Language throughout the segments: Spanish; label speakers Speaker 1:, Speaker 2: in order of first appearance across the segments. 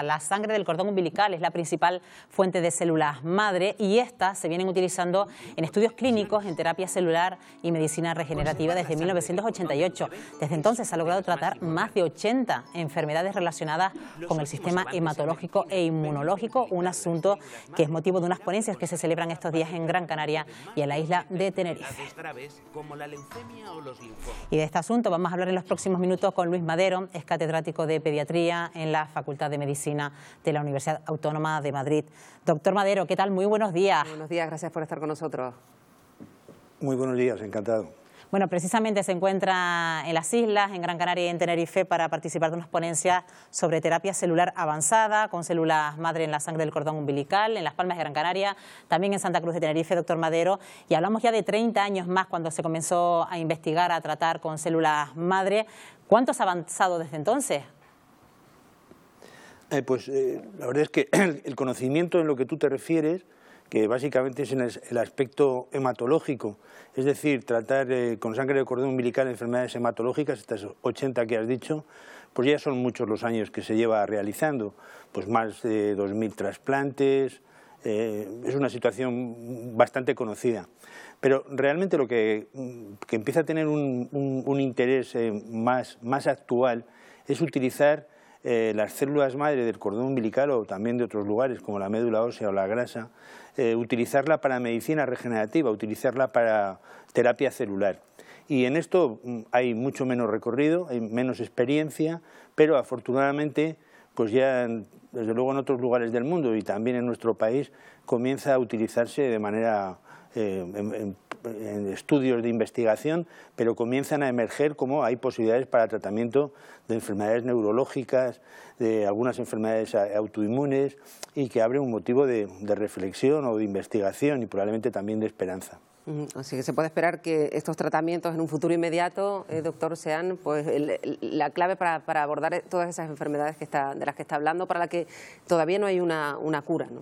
Speaker 1: La sangre del cordón umbilical es la principal fuente de células madre y estas se vienen utilizando en estudios clínicos, en terapia celular y medicina regenerativa desde 1988. Desde entonces se ha logrado tratar más de 80 enfermedades relacionadas con el sistema hematológico e inmunológico, un asunto que es motivo de unas ponencias que se celebran estos días en Gran Canaria y en la isla de Tenerife. Y de este asunto vamos a hablar en los próximos minutos con Luis Madero, es catedrático de pediatría en la Facultad de Medicina de la Universidad Autónoma de Madrid. Doctor Madero, ¿qué tal? Muy buenos días.
Speaker 2: Buenos días, gracias por estar con nosotros.
Speaker 3: Muy buenos días, encantado.
Speaker 1: Bueno, precisamente se encuentra en las islas, en Gran Canaria y en Tenerife, para participar de unas ponencias sobre terapia celular avanzada, con células madre en la sangre del cordón umbilical, en Las Palmas de Gran Canaria, también en Santa Cruz de Tenerife, doctor Madero. Y hablamos ya de 30 años más cuando se comenzó a investigar, a tratar con células madre. ¿Cuánto ha avanzado desde entonces?
Speaker 3: La verdad es que el conocimiento en lo que tú te refieres, que básicamente es en el aspecto hematológico, es decir, tratar con sangre de cordón umbilical enfermedades hematológicas, estas 80 que has dicho, pues ya son muchos los años que se lleva realizando, pues más de 2000 trasplantes, es una situación bastante conocida. Pero realmente lo que empieza a tener un interés más actual es utilizar las células madre del cordón umbilical o también de otros lugares como la médula ósea o la grasa, utilizarla para medicina regenerativa, utilizarla para terapia celular. Y en esto hay mucho menos recorrido, hay menos experiencia, pero afortunadamente pues ya desde luego en otros lugares del mundo y también en nuestro país comienza a utilizarse de manera en estudios de investigación, pero comienzan a emerger como hay posibilidades para tratamiento de enfermedades neurológicas, de algunas enfermedades autoinmunes y que abre un motivo de reflexión o de investigación y probablemente también de esperanza.
Speaker 2: Así que se puede esperar que estos tratamientos en un futuro inmediato, doctor, sean pues la clave para abordar todas esas enfermedades de las que está hablando, para las que todavía no hay una cura, ¿no?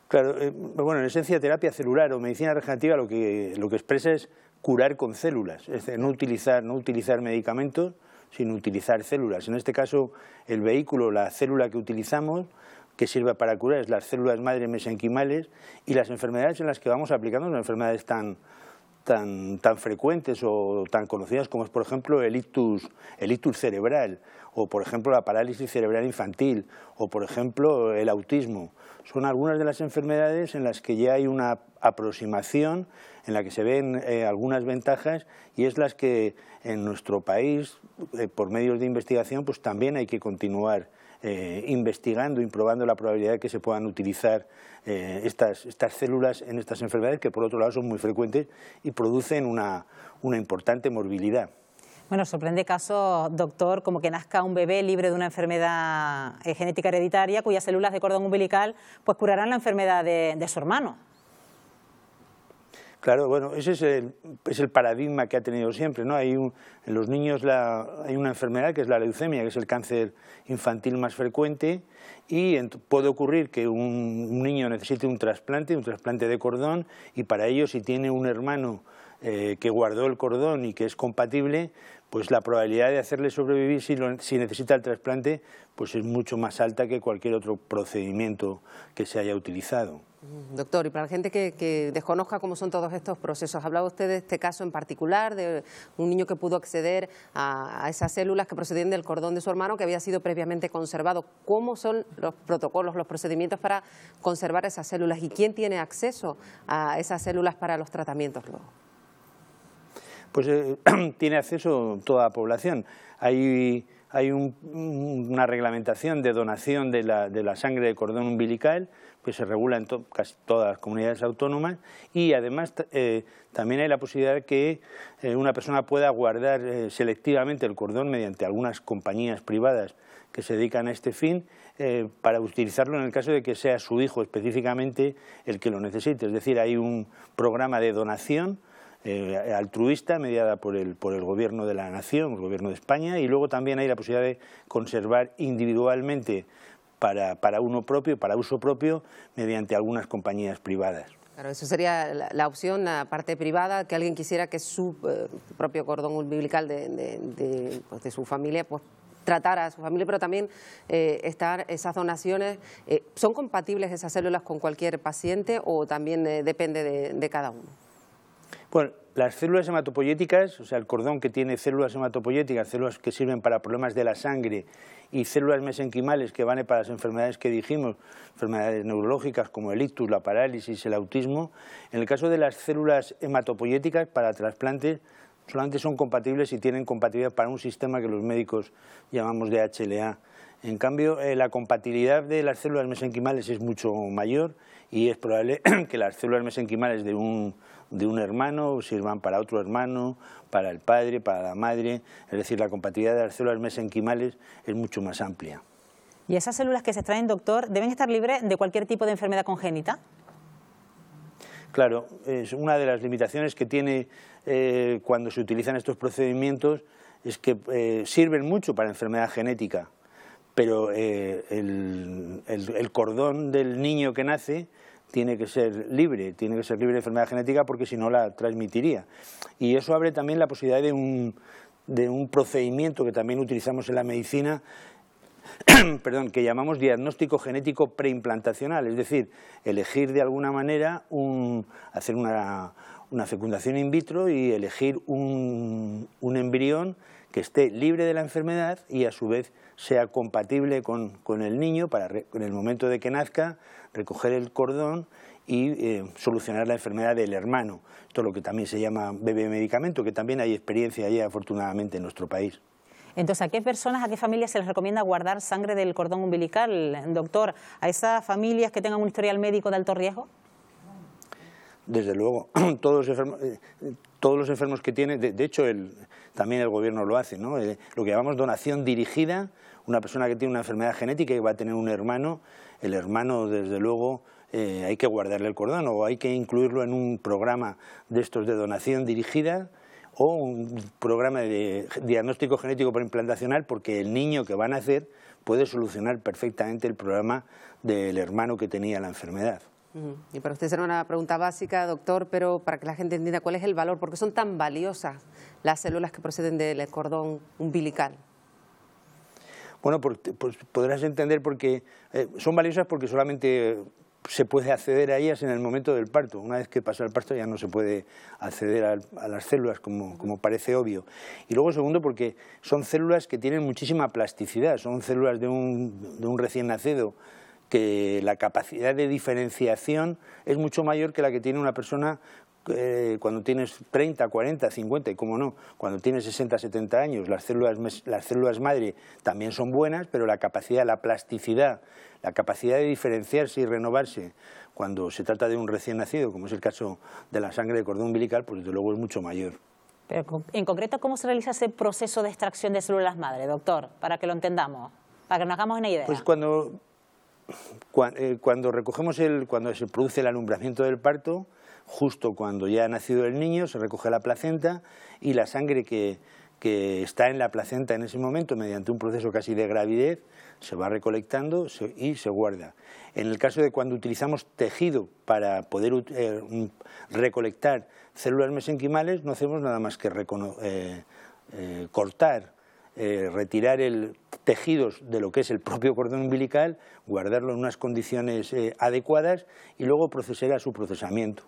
Speaker 3: Claro, bueno, en esencia terapia celular o medicina regenerativa lo que expresa es curar con células, es decir, no utilizar medicamentos, sino utilizar células. En este caso, el vehículo, la célula que utilizamos, que sirve para curar, es las células madre mesenquimales, y las enfermedades en las que vamos aplicando son enfermedades tan frecuentes o tan conocidas como es, por ejemplo, el ictus cerebral, o por ejemplo la parálisis cerebral infantil, o por ejemplo el autismo. Son algunas de las enfermedades en las que ya hay una aproximación, en la que se ven algunas ventajas, y es las que en nuestro país, por medios de investigación, pues también hay que continuar investigando y probando la probabilidad de que se puedan utilizar estas células en estas enfermedades, que por otro lado son muy frecuentes y producen una importante morbilidad.
Speaker 1: Bueno, sorprende casos, doctor, como que nazca un bebé libre de una enfermedad genética hereditaria cuyas células de cordón umbilical pues curarán la enfermedad de su hermano.
Speaker 3: Claro, bueno, ese es el paradigma que ha tenido siempre, ¿no? En los niños hay una enfermedad que es la leucemia, que es el cáncer infantil más frecuente, y puede ocurrir que un niño necesite un trasplante de cordón, y para ello, si tiene un hermano que guardó el cordón y que es compatible, pues la probabilidad de hacerle sobrevivir si necesita el trasplante pues es mucho más alta que cualquier otro procedimiento que se haya utilizado.
Speaker 2: Doctor, y para la gente que desconozca cómo son todos estos procesos, hablaba usted de este caso en particular, de un niño que pudo acceder a esas células que procedían del cordón de su hermano que había sido previamente conservado. ¿Cómo son los protocolos, los procedimientos para conservar esas células y quién tiene acceso a esas células para los tratamientos luego?
Speaker 3: Pues tiene acceso toda la población. Hay una reglamentación de donación de la sangre de cordón umbilical que se regula en casi todas las comunidades autónomas, y además también hay la posibilidad de que una persona pueda guardar selectivamente el cordón mediante algunas compañías privadas que se dedican a este fin, para utilizarlo en el caso de que sea su hijo específicamente el que lo necesite. Es decir, hay un programa de donación altruista mediada por el Gobierno de la Nación, el Gobierno de España, y luego también hay la posibilidad de conservar individualmente para uno propio, para uso propio, mediante algunas compañías privadas.
Speaker 2: Claro, eso sería la opción, la parte privada, que alguien quisiera que su propio cordón umbilical de su familia pues tratar a su familia, pero también esas donaciones. ¿Son compatibles esas células con cualquier paciente o también depende de cada uno?
Speaker 3: Bueno, las células hematopoyéticas, o sea, el cordón que tiene células hematopoyéticas, células que sirven para problemas de la sangre, y células mesenquimales que van para las enfermedades que dijimos, enfermedades neurológicas como el ictus, la parálisis, el autismo. En el caso de las células hematopoyéticas para trasplantes, solamente son compatibles y tienen compatibilidad para un sistema que los médicos llamamos de HLA. En cambio, la compatibilidad de las células mesenquimales es mucho mayor y es probable que las células mesenquimales de un hermano sirvan para otro hermano, para el padre, para la madre. Es decir, la compatibilidad de las células mesenquimales es mucho más amplia.
Speaker 1: ¿Y esas células que se extraen, doctor, deben estar libres de cualquier tipo de enfermedad congénita?
Speaker 3: Claro, es una de las limitaciones que tiene cuando se utilizan estos procedimientos, es que sirven mucho para enfermedad genética, pero el cordón del niño que nace tiene que ser libre de enfermedad genética porque si no la transmitiría. Y eso abre también la posibilidad de un procedimiento que también utilizamos en la medicina, perdón, que llamamos diagnóstico genético preimplantacional, es decir, elegir de alguna manera hacer una fecundación in vitro y elegir un embrión que esté libre de la enfermedad y a su vez sea compatible con el niño para en el momento de que nazca recoger el cordón y solucionar la enfermedad del hermano. Esto es lo que también se llama bebé medicamento, que también hay experiencia ya afortunadamente en nuestro país.
Speaker 1: Entonces, ¿a qué personas, a qué familias se les recomienda guardar sangre del cordón umbilical, doctor? ¿A esas familias que tengan un historial médico de alto riesgo?
Speaker 3: Desde luego, todos los enfermos que tienen, de hecho también el gobierno lo hace, ¿no? Lo que llamamos donación dirigida, una persona que tiene una enfermedad genética y va a tener un hermano, el hermano desde luego hay que guardarle el cordón o hay que incluirlo en un programa de estos de donación dirigida o un programa de diagnóstico genético preimplantacional, porque el niño que va a nacer puede solucionar perfectamente el problema del hermano que tenía la enfermedad.
Speaker 2: Y para usted será una pregunta básica, doctor, pero para que la gente entienda cuál es el valor, ¿por qué son tan valiosas las células que proceden del cordón umbilical?
Speaker 3: Bueno, pues podrás entender porque son valiosas porque solamente se puede acceder a ellas en el momento del parto. Una vez que pasa el parto ya no se puede acceder a las células como parece obvio. Y luego segundo porque son células que tienen muchísima plasticidad, son células de un recién nacido que la capacidad de diferenciación es mucho mayor que la que tiene una persona cuando tienes 30, 40, 50 y cómo no, cuando tienes 60, 70 años. Las células madre también son buenas, pero la capacidad, la plasticidad, la capacidad de diferenciarse y renovarse cuando se trata de un recién nacido, como es el caso de la sangre de cordón umbilical, pues desde luego es mucho mayor.
Speaker 1: Pero en concreto, ¿cómo se realiza ese proceso de extracción de células madre, doctor? Para que lo entendamos, para que nos hagamos una idea.
Speaker 3: Pues cuando recogemos cuando se produce el alumbramiento del parto, justo cuando ya ha nacido el niño, se recoge la placenta y la sangre que está en la placenta en ese momento, mediante un proceso casi de gravidez, se va recolectando y se guarda. En el caso de cuando utilizamos tejido para poder recolectar células mesenquimales, no hacemos nada más que cortar, retirar tejidos de lo que es el propio cordón umbilical, guardarlo en unas condiciones adecuadas y luego proceder a su procesamiento.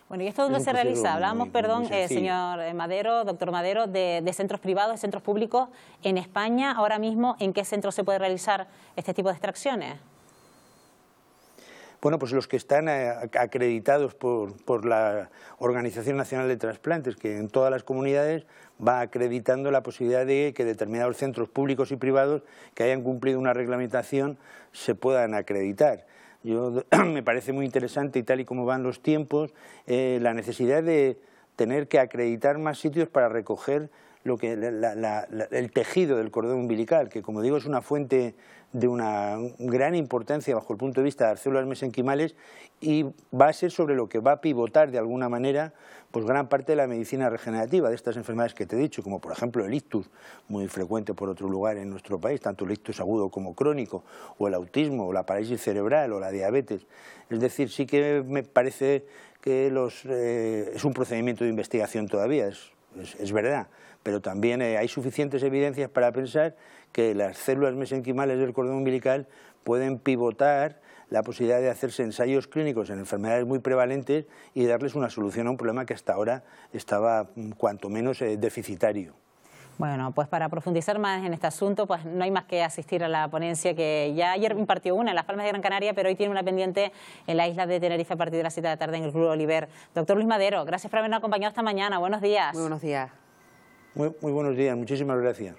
Speaker 1: Bueno, ¿y esto dónde se realiza? Hablábamos, perdón, señor Madero, doctor Madero, de centros privados, de centros públicos. En España, ahora mismo, ¿en qué centros se puede realizar este tipo de extracciones?
Speaker 3: Bueno, pues los que están acreditados por la Organización Nacional de Trasplantes, que en todas las comunidades va acreditando la posibilidad de que determinados centros públicos y privados que hayan cumplido una reglamentación se puedan acreditar. Me parece muy interesante, y tal y como van los tiempos, la necesidad de tener que acreditar más sitios para recoger el tejido del cordón umbilical, que como digo es una fuente de una gran importancia bajo el punto de vista de las células mesenquimales y va a ser sobre lo que va a pivotar de alguna manera pues gran parte de la medicina regenerativa de estas enfermedades que te he dicho, como por ejemplo el ictus, muy frecuente por otro lugar en nuestro país, tanto el ictus agudo como crónico, o el autismo, o la parálisis cerebral, o la diabetes. Es decir, sí que me parece que es un procedimiento de investigación todavía, es verdad, pero también hay suficientes evidencias para pensar que las células mesenquimales del cordón umbilical pueden pivotar la posibilidad de hacerse ensayos clínicos en enfermedades muy prevalentes y darles una solución a un problema que hasta ahora estaba cuanto menos deficitario.
Speaker 1: Bueno, pues para profundizar más en este asunto, pues no hay más que asistir a la ponencia que ya ayer impartió una en Las Palmas de Gran Canaria, pero hoy tiene una pendiente en la isla de Tenerife a partir de las 7 de la tarde en el Club Oliver. Doctor Luis Madero, gracias por habernos acompañado esta mañana. Buenos días.
Speaker 2: Muy buenos días.
Speaker 3: Muy buenos días, muchísimas gracias.